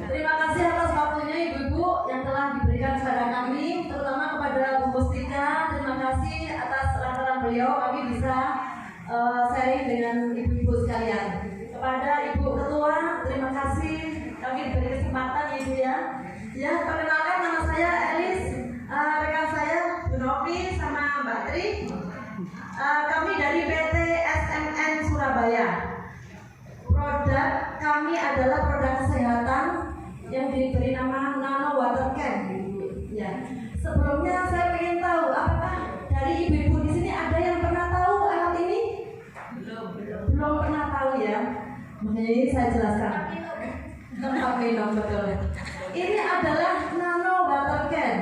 Terima kasih atas waktunya Ibu-ibu yang telah diberikan kepada kami, terutama kepada Bu Mustika. Terima kasih atas laporan beliau, kami bisa sharing dengan ibu-ibu sekalian. Kepada Ibu Ketua, terima kasih kami diberi kesempatan Ibu ya. Ya, perkenalkan nama saya Elis, rekan saya Bu Novi sama Mbak Tri. Kami dari PT SMN Surabaya. Produk kami adalah produk kesehatan yang diberi nama Nano Water Can. Ya. Sebelumnya saya ingin tahu apakah dari ibu-ibu di sini ada yang pernah tahu alat ini? Belum pernah tahu ya. Makanya ini saya jelaskan. Tempat minum betul. Ini adalah Nano Water Can.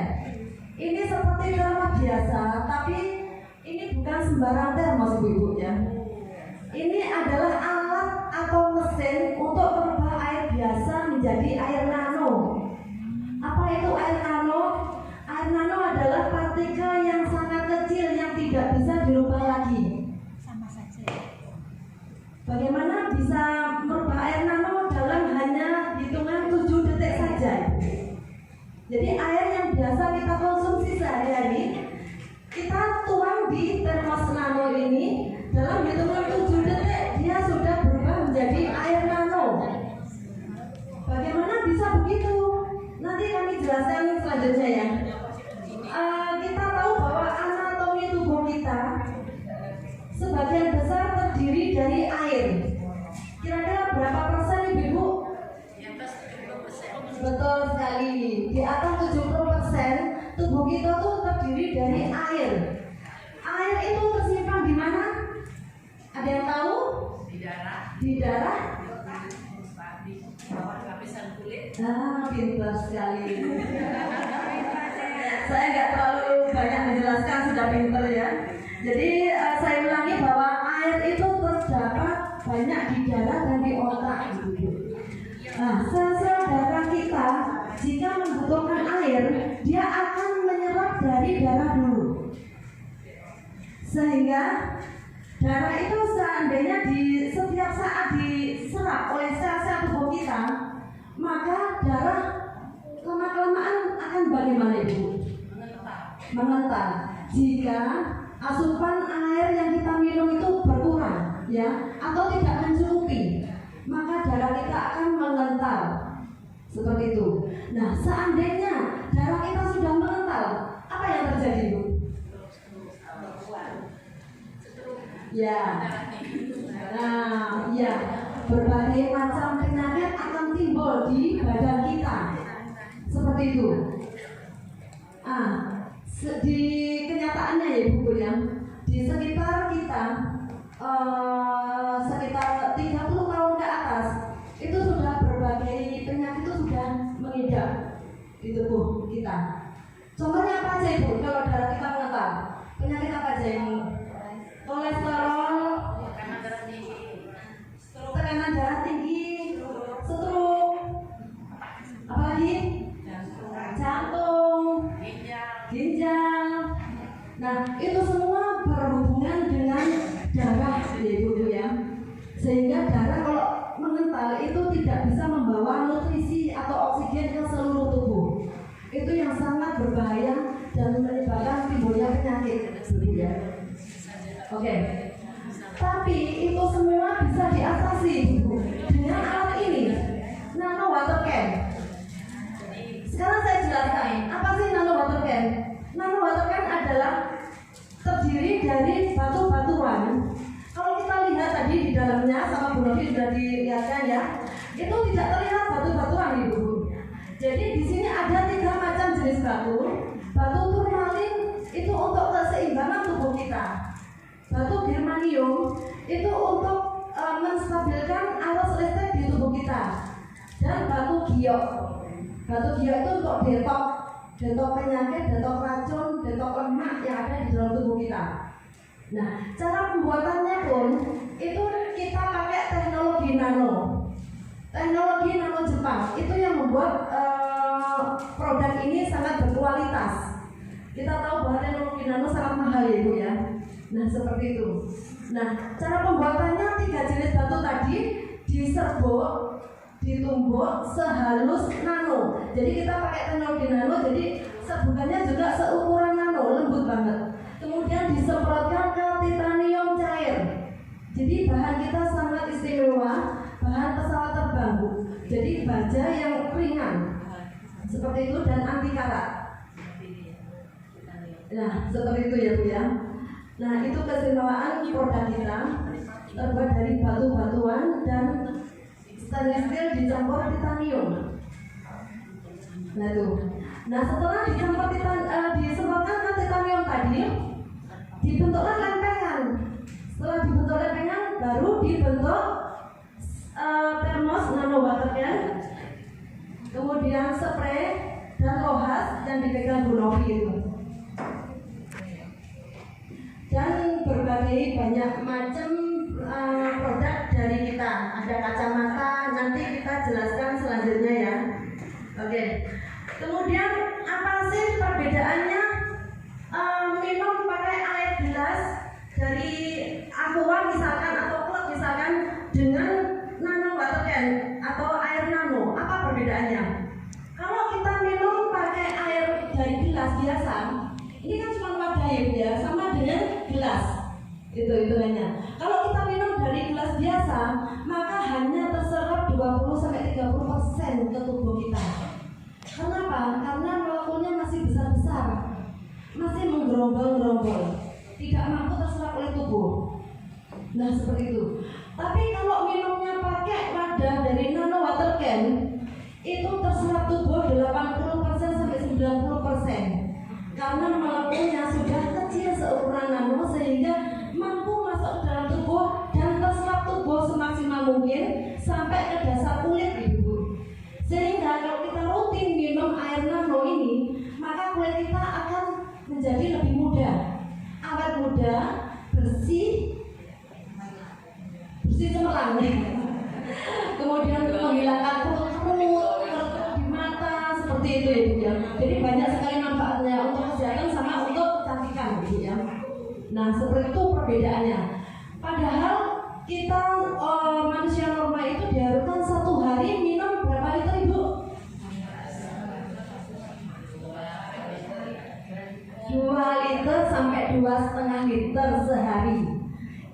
Ini seperti termos biasa, tapi ini bukan sembarang termos ibu-ibu ya. Ini adalah alat atau mesin untuk merubah air biasa menjadi air nano. Apa itu air nano? Air nano adalah partikel yang sangat kecil yang tidak bisa dirubah lagi. Sama saja. Bagaimana bisa merubah air nano dalam hanya hitungan 7 detik saja? Jadi air yang biasa kita konsumsi sehari-hari, kita tuang di termos nano ini, dalam hitungan 7 detik dia sudah berubah menjadi air nano. Bagaimana bisa begitu? Nanti kami jelaskan selanjutnya ya. Kita tahu bahwa anatomi tubuh kita sebagian besar terdiri dari air. Kira-kira berapa persen ibu-ibu? Di atas 70%. Betul sekali. Di atas 70% tubuh kita tuh terdiri dari air. Air itu tersimpan di mana? Ada yang tahu? Di darah. Di darah? Di bawah lapisan kulit. Pintar sekali. Saya nggak terlalu banyak menjelaskan, sudah pintar ya. Jadi saya ulangi bahwa air itu terdapat banyak di darah dan di otak. Nah, sel-sel darah kita jika membutuhkan air, dia akan menyerap dari darah dulu. Sehingga darah itu seandainya di setiap saat diserap oleh sel-sel tubuh kita, maka darah lama-kelamaan akan bagaimana ibu? Mengental. Jika asupan air yang kita minum itu berkurang, ya, atau tidak mencukupi, maka darah kita akan mengental. Seperti itu. Nah, seandainya darah kita sudah mengental, apa yang terjadi ibu? Ya, nah, ya, berbagai macam penyakit akan timbul di badan kita, seperti itu. Di kenyataannya ya ibu ya, di sekitar kita, sekitar 30 tahun ke atas, itu sudah berbagai penyakit itu sudah mengidap di tubuh kita. Contohnya apa aja ibu? Kalau darah kita mengental, penyakit apa aja yang kolesterol, tekanan darah tinggi, stroke, apalagi jantung, ginjal. Nah, itu semua berhubungan dengan darah ya ibu ya. Sehingga darah kalau mengental itu tidak bisa membawa nutrisi atau oksigen ke seluruh tubuh. Itu yang sangat berbahaya dan menyebabkan timbulnya penyakit ya. Oke. Tapi itu semua bisa diatasi dengan alat ini, Nano Water Can. Sekarang saya jelaskan, apa sih Nano Water Can? Nano Water Can adalah terdiri dari batu-batuan. Kalau kita lihat tadi di dalamnya sama Bu Novi sudah dilihatkan ya, itu tidak terlihat batu-batuan ibu. Jadi di sini ada 3 macam jenis batu. Batu turmalin itu untuk keseimbangan tubuh kita. Batu germanium itu untuk menstabilkan arus listrik di tubuh kita. Dan batu giok. Batu giok itu untuk detok penyakit, detok racun, detok lemak yang ada di dalam tubuh kita. Nah, cara pembuatannya pun itu kita pakai teknologi nano. Teknologi nano Jepang itu yang membuat produk ini sangat berkualitas. Kita tahu bahwa teknologi nano sangat mahal ya ibu ya. Nah, seperti itu. Nah, cara pembuatannya 3 jenis batu tadi diserbuk ditumbuk sehalus nano. Jadi kita pakai teknologi nano, jadi sebutannya juga seukuran nano, lembut banget. Kemudian disemprotkan ke titanium cair. Jadi bahan kita sangat istimewa, bahan pesawat terbang, Bu. Jadi baja yang ringan seperti itu dan anti karat. Nah, seperti itu ya, Bu ya. Nah, itu keistimewaan produk kita, terbuat dari batu-batuan dan stainless steel dicampur titanium. Nah tuh. Nah, setelah disemprotkan ke titanium tadi, dibentuklah lempengan. Setelah dibentuk lempengan, baru dibentuk termos nano water can, kemudian spray dan lohas yang dipegang Bu Novi itu. Dan berbagai banyak macam produk dari kita. Ada kacamata, nanti kita jelaskan selanjutnya ya. Oke. Kemudian apa sih perbedaannya minum pakai air gelas dari aqua misalkan atau klub misalkan dengan nano water can atau air nano? Apa perbedaannya? Kalau kita minum pakai air dari gelas biasa, ini kan cuma wadah ya, sama dengan gelas. Itu hitungannya. Kalau kita minum dari gelas biasa, maka hanya terserap 20-30% ke tubuh kita. Kenapa? Karena molekulnya masih besar-besar, masih menggerombol-gerombol, tidak mampu terserap oleh tubuh. Nah, seperti itu. Tapi kalau minumnya pakai wadah dari nano water can, itu terserap tubuh 80% sampai 90%. Karena molekulnya sudah kecil seukuran nano sehingga mampu masuk ke dalam tubuh dan terserap tubuh semaksimal mungkin sampai ke dasar kulit, Ibu. Sehingga kalau kita rutin minum air nano ini, maka kulit kita akan menjadi lebih muda, awet muda, bersih cemerlang. Kemudian menghilangkan kerut di mata seperti itu ya, Bu ya. Jadi banyak sekali manfaatnya untuk kesehatan sama untuk kecantikan, Bu ya. Nah, seperti itu perbedaannya. Padahal kita manusia normal itu diharuskan satu hari minum berapa liter, Ibu? 2 liter sampai 2,5 liter sehari.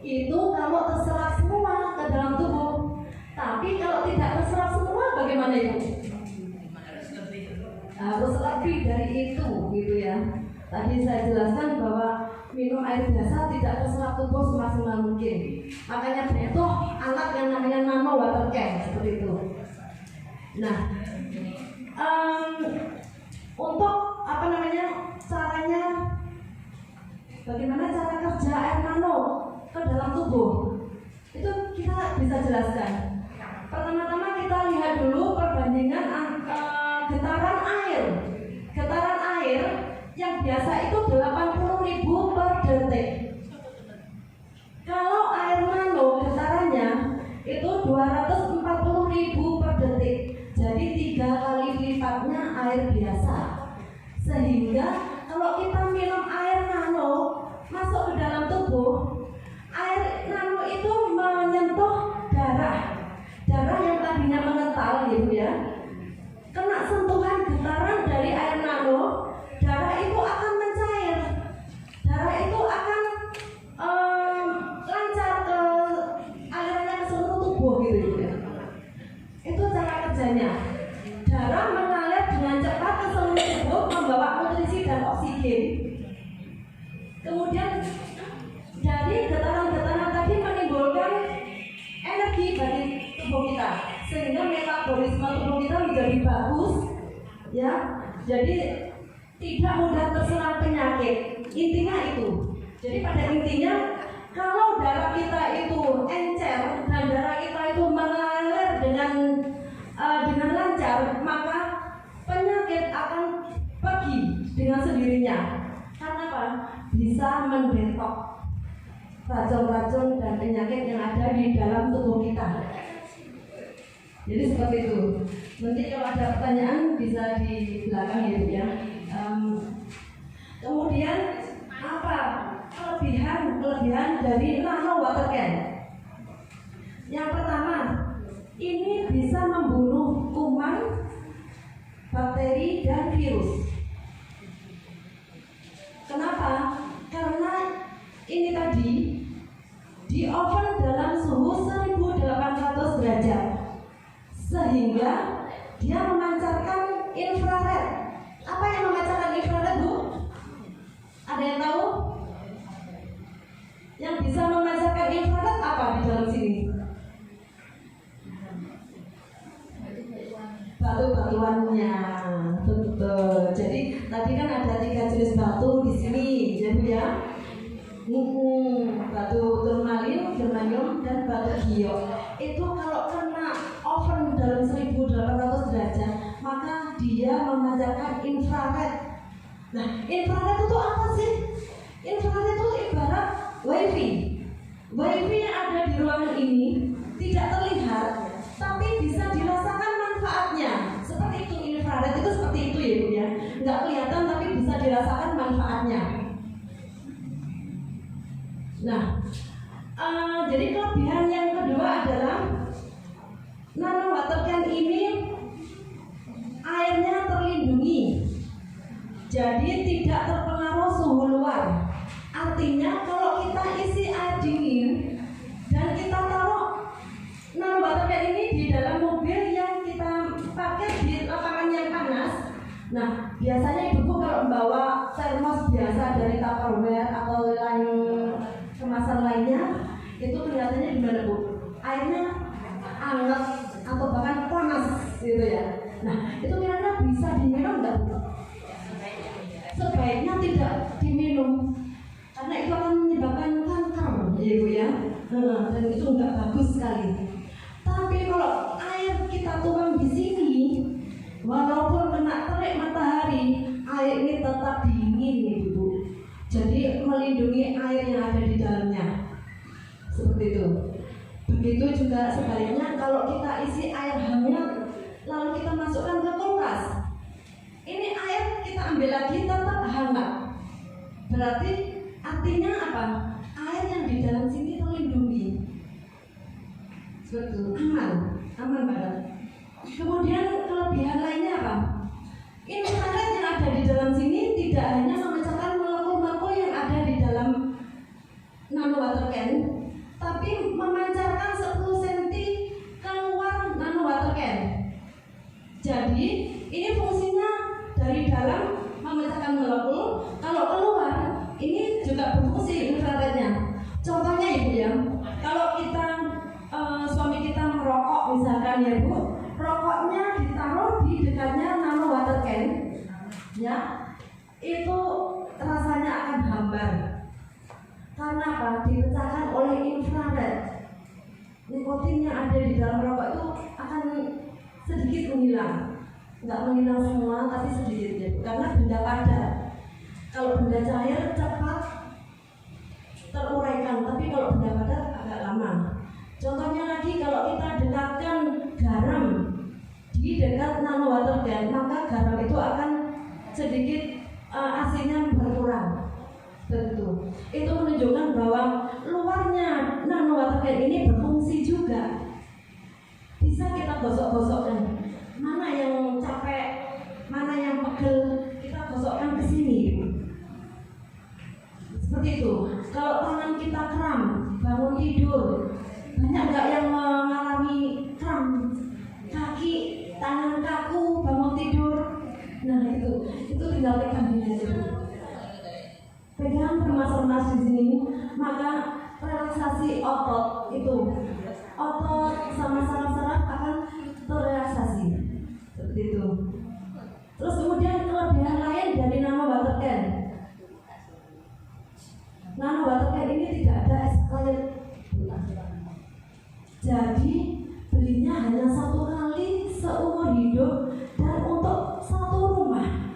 Itu kalau terserap semua ke dalam tubuh. Tapi kalau tidak terserap semua bagaimana, Ibu? Harus lebih dari itu, gitu ya. Tadi saya jelaskan bahwa minum air biasa tidak terserap tubuh semaksimal mungkin. Makanya butuh alat yang namanya nano water can seperti itu. Nah, untuk caranya, bagaimana cara kerja air nano ke dalam tubuh, itu kita bisa jelaskan. Pertama-tama kita lihat dulu perbandingan getaran air. Getaran air yang biasa itu 80.000 per detik. Kalau air nano getarannya itu 240.000 per detik. Jadi 3 kali lipatnya air biasa. Sehingga kalau kita minum air nano masuk ke dalam tubuh, air nano itu menyentuh darah yang tadinya mengental, gitu ya. Kena sentuhan getaran dari air nano, darah itu akan mencair, darah itu akan lancar ke alirannya ke seluruh tubuh, gitu ya. Itu cara kerjanya. Darah mengalir dengan cepat ke seluruh tubuh, membawa nutrisi dan oksigen. Kemudian dari getaran-getaran tadi menimbulkan energi bagi tubuh kita, sehingga metabolisme tubuh kita menjadi bagus, ya. Jadi tidak mudah terserang penyakit. Intinya itu. Jadi pada intinya, kalau darah kita itu encer dan darah kita itu mengalir dengan lancar, maka penyakit akan pergi dengan sendirinya. Karena apa? Bisa mendetok racun-racun dan penyakit yang ada di dalam tubuh kita. Jadi seperti itu. Nanti kalau ada pertanyaan bisa di belakang ya. Kemudian apa kelebihan dari nano water can? Yang pertama, ini bisa membunuh sehingga dia memancarkan infrared. Apa yang memancarkan infrared, Bu? Ada yang tahu? Yang bisa memancarkan infrared apa di dalam sini? Batu-batuannya, betul. Jadi tadi kan ada 3 jenis batu di sini, jadi ya. Batu turmalin, germanium, dan batu giok. Itu kalau kena oven dalam 1800 derajat, maka dia memancarkan infrared. Nah, infrared itu apa sih? Infrared itu ibarat wifi. Wifi yang ada di ruangan ini tidak terlihat, tapi bisa dirasakan manfaatnya. Seperti itu, infrared itu seperti itu ya Bu ya. Nggak kelihatan tapi bisa dirasakan manfaatnya. Nah, jadi kelebihan yang kedua adalah nano water can ini airnya terlindungi, jadi tidak terpengaruh suhu luar. Artinya kalau kita isi air dingin dan kita taruh nano water can ini di dalam mobil yang kita pakai di lapangan yang panas, nah biasanya ibu kalau membawa termos biasa dari Tupperware atau lain kemasan lainnya, itu kelihatannya gimana Bu? Airnya hangat atau bahkan panas gitu ya. Nah itu kira-kira bisa diminum nggak Bu? Sebaiknya tidak diminum karena itu akan menyebabkan kanker ya Bu ya. Dan itu nggak bagus sekali. Tapi kalau air kita tuang di sini, walaupun kena terik matahari, air ini tetap dingin nih Bu. Jadi melindungi air yang ada di dalamnya. Seperti itu. Begitu juga sebaliknya kalau kita isi air hangat lalu kita masukkan ke kulkas. Ini air kita ambil lagi tetap hangat. Berarti artinya apa? Air yang di dalam sini terlindungi. Seperti itu. Aman banget. Kemudian kelebihan lainnya apa? Infrared yang ada di dalam sini tidak hanya memecahkan molekul-molekul yang ada di dalam nano water can, tapi memancarkan 10 cm keluar nano water can. Jadi ini fungsinya dari dalam memecahkan molekul, kalau keluar ini juga berfungsi infrarednya. Contohnya Ibu ya, kalau kita suami kita merokok misalkan ya Bu, rokoknya ditaruh di dekatnya nano water can, ya, itu rasanya akan hambar. Karena apa? Dipecahkan oleh infrared. Nikotin yang ada di dalam rokok itu akan sedikit menghilang, nggak menghilang semua, tapi sedikit ya. Karena benda padat. Kalau benda cair cepat teruraikan, tapi kalau benda padat agak lama. Contohnya lagi kalau kita dekatkan garam di dekat nano water can, maka garam itu akan sedikit asinnya berkurang. Tentu. Itu menunjukkan bahwa luarnya nano water can ini berfungsi juga. Bisa kita gosok-gosokkan. Mana yang capek, mana yang pegel, kita gosokkan ke sini. Seperti itu. Kalau tangan kita kram, bangun tidur, banyak nggak yang mengalami kram? Kaki, tangan kaku, bangun tidur. Nah itu tinggal pegang ini aja. Pegang remas-remas di sini, maka relaksasi otot itu, otot sama saraf-saraf akan terrelaksasi. Seperti itu. Terus kemudian kelebihan lain dari nano water can. Nano water can ini tidak ada expired. Jadi belinya hanya 1 kali seumur hidup dan untuk 1 rumah.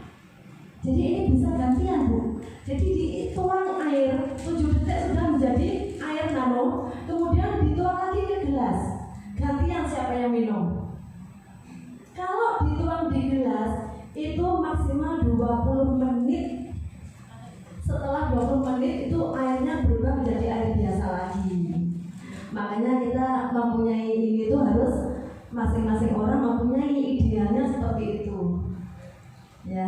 Jadi ini bisa gantian Bu. Jadi dituang air 7 detik sudah menjadi air nano, kemudian dituang lagi ke gelas. Gantian siapa yang minum. Kalau dituang di gelas itu maksimal 20 menit. Setelah 20 menit itu airnya berubah menjadi air biasa lagi. Makanya kita mempunyai ini itu harus masing-masing orang mempunyai idealnya seperti itu. Ya.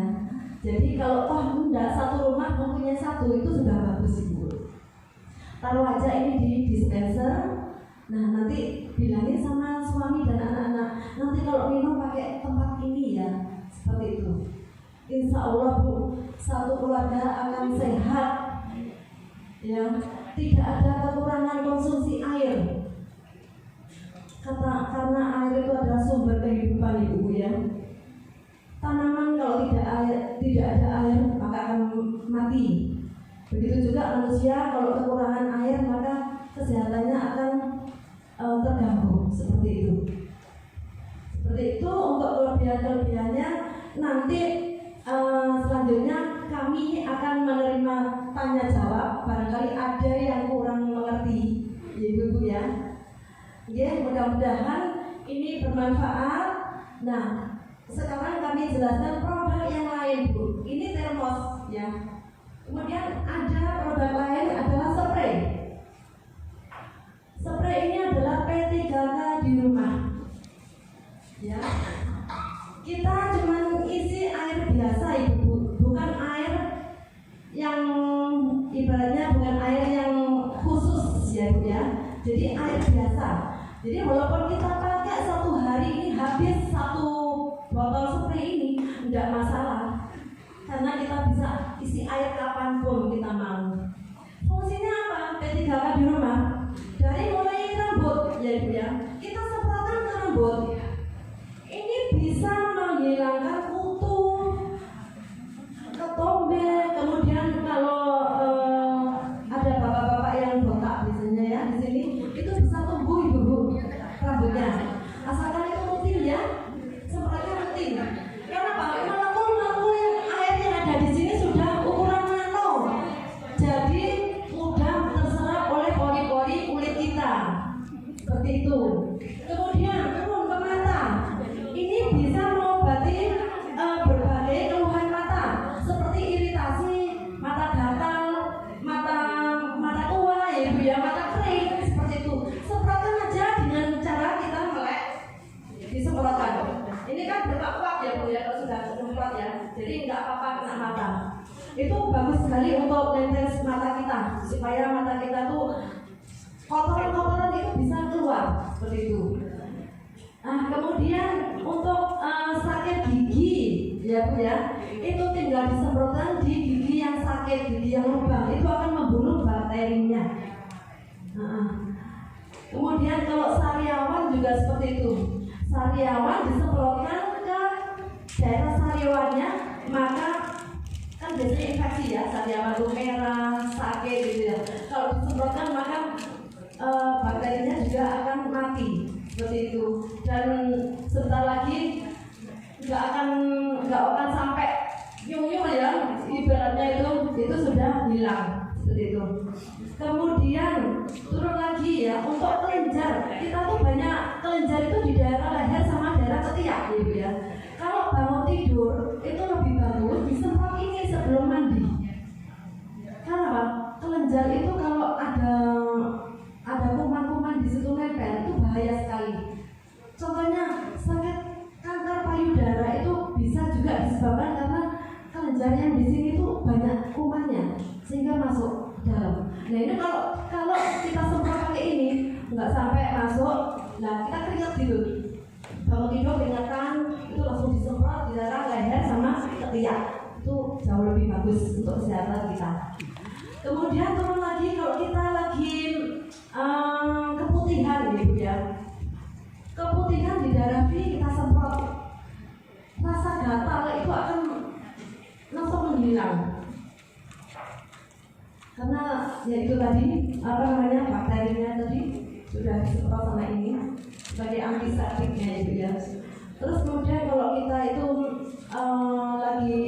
Jadi kalau enggak 1 rumah mempunyai 1 itu sudah bagus Ibu. Taruh aja ini di dispenser. Nah nanti bilangin sama suami dan anak-anak, nanti tidak ada kekurangan konsumsi air. Karena air itu adalah sumber kehidupan, Ibu ya. Tanaman kalau tidak ada air maka akan mati. Begitu juga manusia kalau kekurangan air maka kesehatannya akan terganggu seperti itu. Seperti itu untuk kelebihan-kelebihannya nanti selanjutnya kami akan menerima tanya jawab. Barangkali ada yang kurang mengerti, Ibu ya. Ya, mudah-mudahan ini bermanfaat. Nah, sekarang kami jelaskan produk yang lain, Bu. Ini termos ya. Kemudian ada produk lain adalah spray. Spray ini adalah P3K di rumah. Ya. Kita cuma isi air biasa, Ibu, bukan air yang ibaratnya bukan air yang khusus ya, Bu ya. Jadi air biasa. Jadi walaupun kita pakai satu hari ini habis satu botol spray ini tidak masalah, karena kita bisa isi air kapanpun kita mau. Fungsinya apa? P3K di rumah. Dari mulai rambut ya, Ibu ya, kita semprotkan ke rambut. Ini bisa menghilangkan kutu, ketombe, kemudian kalau ada bapak-bapak yang botak biasanya ya di sini, itu bisa tumbuh Ibu rambutnya. Asalkan itu rutin ya, semprotnya rutin. Kenapa? Molekul yang air yang ada di sini sudah ukuran nano, jadi mudah terserap oleh pori-pori kulit kita. Seperti itu. Kemudian turun ke mata. Ini bisa mengobati berbagai keluhan mata, seperti iritasi, mata gatal, mata tua ya, Ibu ya, mata kering seperti itu. Semprotkan aja dengan cara kita melek, disemprotkan. Ini kan berkuat ya, Bu ya, kalau sudah semprot ya. Jadi nggak apa-apa kena mata. Itu bagus sekali untuk maintenance mata kita, supaya mata kita tuh kotoran-kotoran itu bisa keluar seperti itu. Nah, kemudian untuk sakit gigi ya, Bu ya, itu tinggal disemprotkan di gigi yang sakit, gigi yang lubang, itu akan membunuh bakterinya. Kemudian kalau sariawan juga seperti itu. Sariawan disemprotkan ke daerah sariawannya, maka kan biasanya infeksi ya, sariawan itu merah, sakit gitu ya. Kalau disemprotkan maka bakterinya juga akan mati seperti itu. Dan sebentar lagi nggak akan sampai nyung-nyung ya, ibaratnya itu sudah hilang seperti itu. Kemudian turun lagi ya, untuk kelenjar, kita tuh banyak kelenjar itu di daerah leher sama daerah ketiak gitu ya. Kalau bangun tidur itu lebih bagus disemprot ini sebelum mandi. Kenapa? Kelenjar itu kalau ada kuman-kuman di situ nempel itu bahaya sekali. Contohnya sakit kanker payudara itu bisa juga disebabkan karena kelenjar yang di sini itu banyak kumannya sehingga masuk dalam. Nah ini kalau kita semprot pakai ini nggak sampai masuk, nah kita keringat gitu. Bangun tidur keringatan itu langsung disemprot di daerah leher sama ketiak, itu jauh lebih bagus untuk kesehatan kita. Kemudian turun lagi kalau kita lagi keputihan gitu ya. Keputihan di daerah V kita semprot, rasa gatal itu akan langsung menghilang. Karena ya itu tadi bakterinya tadi sudah disemprot sama ini sebagai antiseptiknya itu ya. Terus kemudian kalau kita itu lagi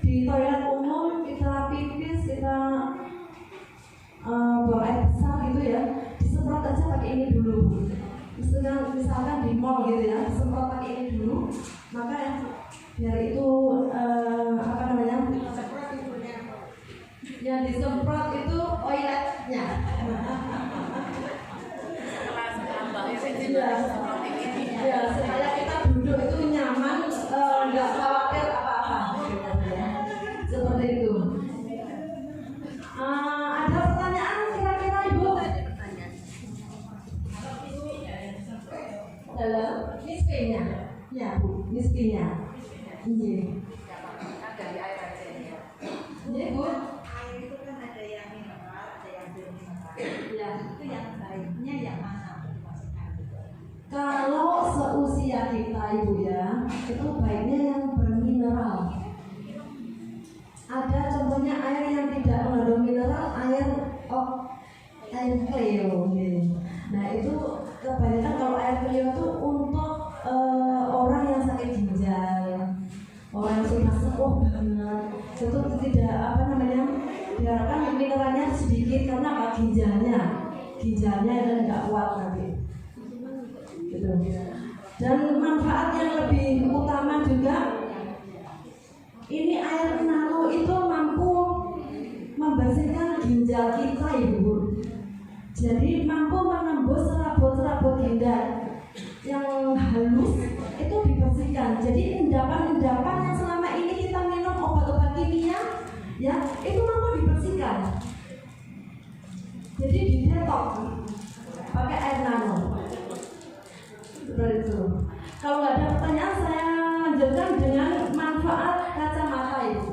di toilet umum, kita pipis, kita buang air besar gitu ya, disemprot aja pakai ini dulu. Misalkan di mall gitu ya, disemprot pakai ini dulu, maka biar itu yang disemprot itu toiletnya. Ya, supaya kita duduk itu nyaman, nggak khawatir apa-apa. Seperti itu. Ada pertanyaan kira-kira Ibu? Dalam miskinnya, ya Bu, miskinnya. Iya. Iya Bu. Air itu kan ada yang mineral, ada yang seusia kita ibu ya, itu baiknya yang bermineral. Ada contohnya air yang tidak mengandung mineral, air Clio. Nah itu kebanyakan kalau air Clio itu untuk orang yang sakit ginjal, orang yang sudah sepuh banget, itu tidak diharapkan mineralnya sedikit karena apa, ginjalnya itu tidak kuat nanti. Gitu. Dan manfaat yang lebih utama juga, ini air nano itu mampu membersihkan ginjal kita ibu. Jadi mampu menembus serabut-serabut ginjal yang halus itu dibersihkan. Jadi endapan-endapan yang selama ini kita minum obat-obat kimia, ya itu mampu dibersihkan. Jadi didetok pakai air nano. Seperti itu. Kalau nggak ada pertanyaan, saya lanjutkan dengan manfaat kacamata ibu.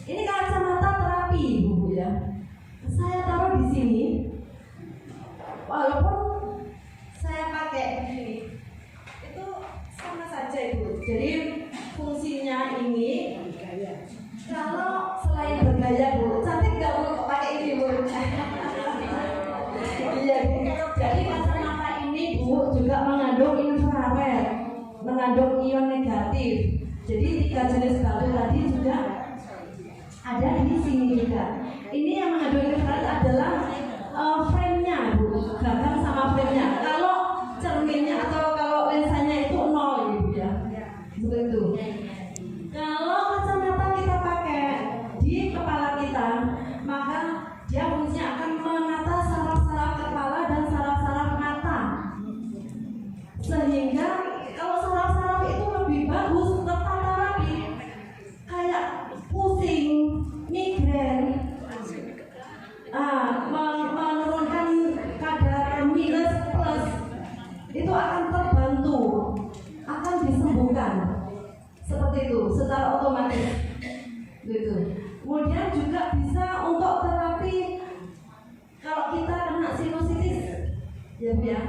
Ini kacamata terapi ibu ya. Saya taruh di sini. Walaupun saya pakai begini, itu sama saja ibu. Jadi fungsinya ini, kalau selain bergaya bu, cantik nggak bu pakai ini bu? Iya. Jadi kacamata ini bu juga mengandung infrared, mengandung ion negatif. Jadi 3 jenis batu tadi juga ada di sini juga. Ini yang mengandung infrared adalah frame-nya bu, gagang sama frame-nya. Kalau cerminnya atau kalau lensanya itu 0 gitu ya, seperti itu. Kalau kacamata kita pakai di kepala kita, maka dia fungsinya akan menata saraf-saraf kepala dan saraf-saraf mata, sehingga kalau saraf-saraf itu lebih bagus, tertata rapi, kayak pusing, migrain, menurunkan kadar minus plus, itu akan terbantu, akan disembuhkan seperti itu secara otomatis gitu. Kemudian juga bisa untuk terapi kalau kita kena sinusitis ya Bu ya,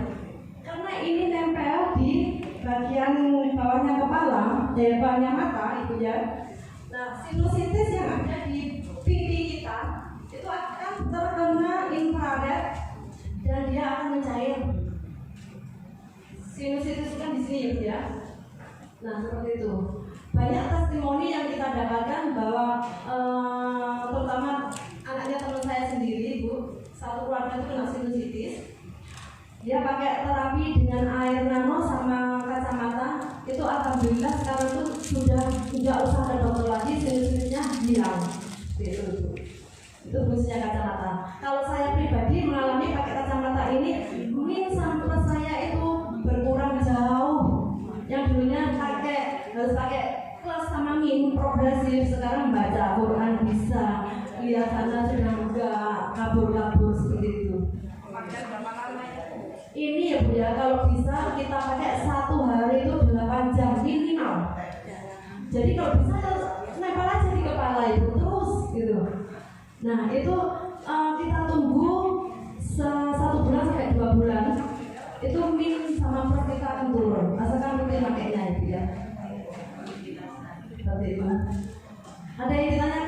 karena ini nempel di bagian bawahnya kepala, bawahnya mata itu ya. Nah sinusitis yang ada di pipi kita itu akan terkena infrared dan dia akan mencair. Sinusitis kan di sini ya. Nah seperti itu. Banyak testimoni yang kita dapatkan bahwa terutama anaknya teman saya sendiri Bu, satu keluarga itu kena sinusitis. Dia pakai terapi dengan air nano sama kacamata, itu alhamdulillah sekarang itu sudah tidak usah ada dokter lagi, sinusitisnya hilang. Itu fungsinya kacamata. Kalau saya pribadi mengalami pakai kacamata ini, min sampai saya itu berkurang jauh. Yang dulunya harus pakai plus sama min progresif, sekarang baca Quran bisa, lihat sana sudah enggak kabur-kabur seperti itu. Ini ya Bu ya, kalau bisa kita pakai 1 hari itu 8 jam minimal. Jadi kalau bisa nempel aja di kepala itu terus gitu. Nah itu kita tunggu 1 bulan sampai 2 bulan, itu min sama plus kita akan turun. Asalkan rutin pakainya itu ya. Seperti itu. Ada yang ditanya?